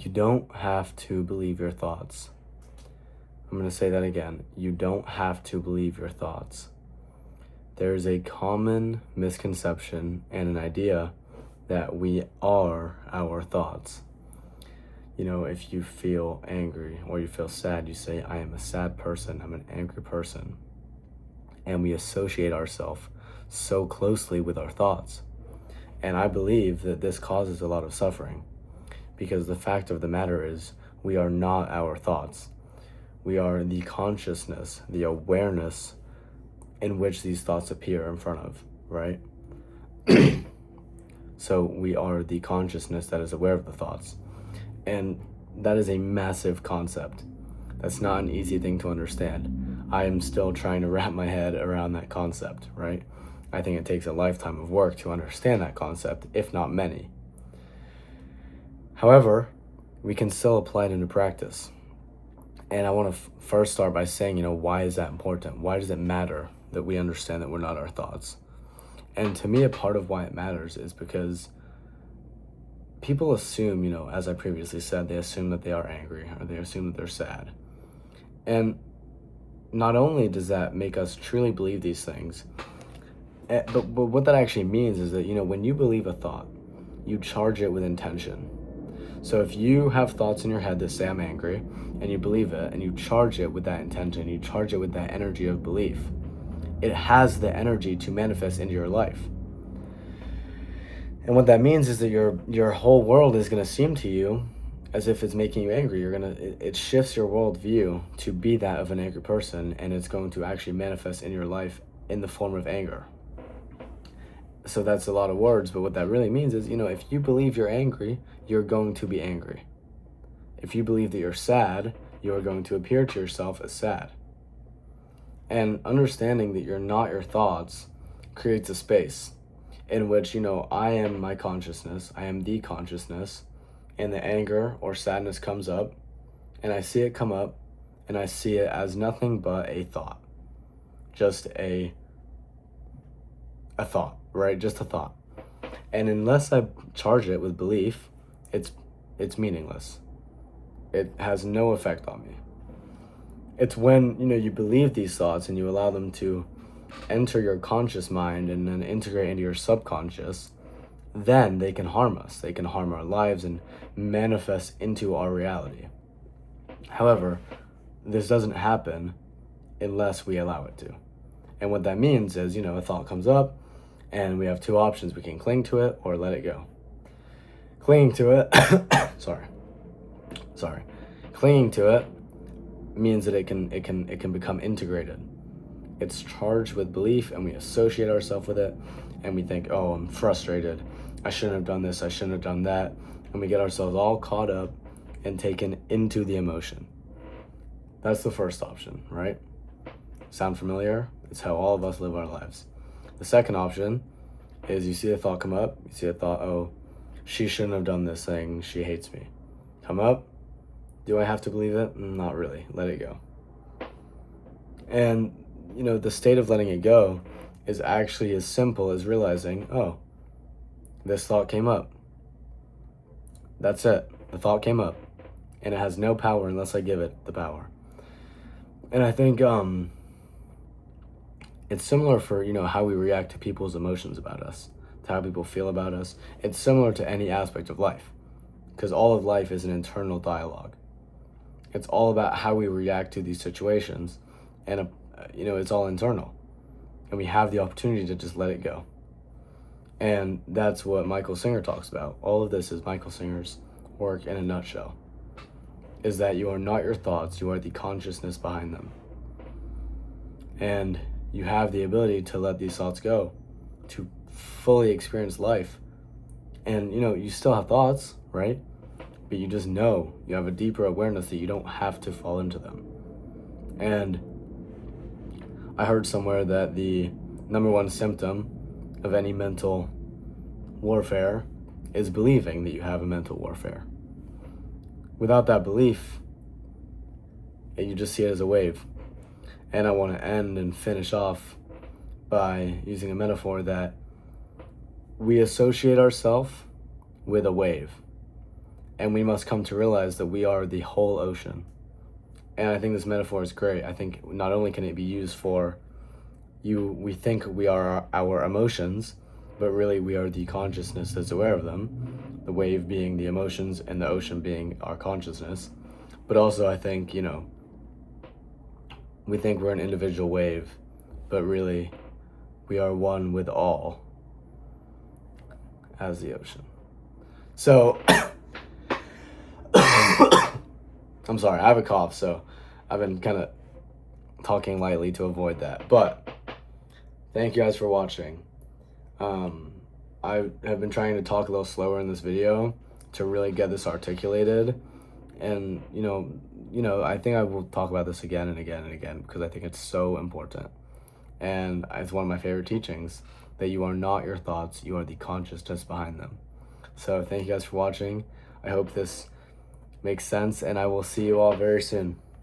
You don't have to believe your thoughts. I'm going to say that again. You don't have to believe your thoughts. There is a common misconception and an idea that we are our thoughts. If you feel angry or you feel sad, you say, I am a sad person, I'm an angry person. And we associate ourselves so closely with our thoughts. And I believe that this causes a lot of suffering, because the fact of the matter is we are not our thoughts. We are the consciousness, the awareness in which these thoughts appear in front of, right? So we are the consciousness that is aware of the thoughts. And that is a massive concept. That's not an easy thing to understand. I am still trying to wrap my head around that concept, right? I think it takes a lifetime of work to understand that concept, if not many. However, we can still apply it into practice. And I want to first start by saying, why is that important? Why does it matter that we understand that we're not our thoughts? And to me, a part of why it matters is because people assume, as I previously said, they assume that they are angry or they assume that they're sad. And not only does that make us truly believe these things, but what that actually means is that, when you believe a thought, you charge it with intention. So if you have thoughts in your head that say I'm angry, and you believe it, and you charge it with that intention, you charge it with that energy of belief, it has the energy to manifest into your life. And what that means is that your whole world is going to seem to you as if it's making you angry. It shifts your worldview to be that of an angry person, and it's going to actually manifest in your life in the form of anger. So that's a lot of words, but what that really means is, if you believe you're angry, you're going to be angry. If you believe that you're sad, you are going to appear to yourself as sad. And understanding that you're not your thoughts creates a space in which, I am my consciousness, I am the consciousness, and the anger or sadness comes up, and I see it come up, and I see it as nothing but a thought. Just a thought, right? Just a thought. And unless I charge it with belief, it's meaningless. It has no effect on me. It's when, you believe these thoughts and you allow them to enter your conscious mind and then integrate into your subconscious, then they can harm us. They can harm our lives and manifest into our reality. However, this doesn't happen unless we allow it to. And what that means is, a thought comes up and we have two options. We can cling to it or let it go. Clinging to it, Clinging to it means that it can become integrated. It's charged with belief, and we associate ourselves with it, and we think, oh, I'm frustrated. I shouldn't have done this. I shouldn't have done that. And we get ourselves all caught up and taken into the emotion. That's the first option, right? Sound familiar? It's how all of us live our lives. The second option is you see a thought come up. You see a thought, oh, she shouldn't have done this thing. She hates me. Come up. Do I have to believe it? Not really. Let it go. And, the state of letting it go is actually as simple as realizing, oh, this thought came up. That's it. The thought came up. And it has no power unless I give it the power. And I think it's similar for, how we react to people's emotions about us, to how people feel about us. It's similar to any aspect of life, because all of life is an internal dialogue. It's all about how we react to these situations, and it's all internal, and we have the opportunity to just let it go. And that's what Michael Singer talks about. All of this is Michael Singer's work in a nutshell, is that you are not your thoughts, you are the consciousness behind them. And you have the ability to let these thoughts go, to fully experience life. And, you still have thoughts, right? But you just know, you have a deeper awareness that you don't have to fall into them. And I heard somewhere that the number one symptom of any mental warfare is believing that you have a mental warfare. Without that belief, you just see it as a wave. And I want to end and finish off by using a metaphor that we associate ourselves with a wave. And we must come to realize that we are the whole ocean. And I think this metaphor is great. I think not only can it be used for we think we are our emotions, but really we are the consciousness that's aware of them, the wave being the emotions and the ocean being our consciousness. But also I think, we think we're an individual wave, but really we are one with all as the ocean. So I'm sorry, I have a cough, so I've been kind of talking lightly to avoid that. But thank you guys for watching. I have been trying to talk a little slower in this video to really get this articulated. And, I think I will talk about this again and again and again because I think it's so important. And it's one of my favorite teachings, that you are not your thoughts, you are the consciousness behind them. So thank you guys for watching. I hope this makes sense, and I will see you all very soon.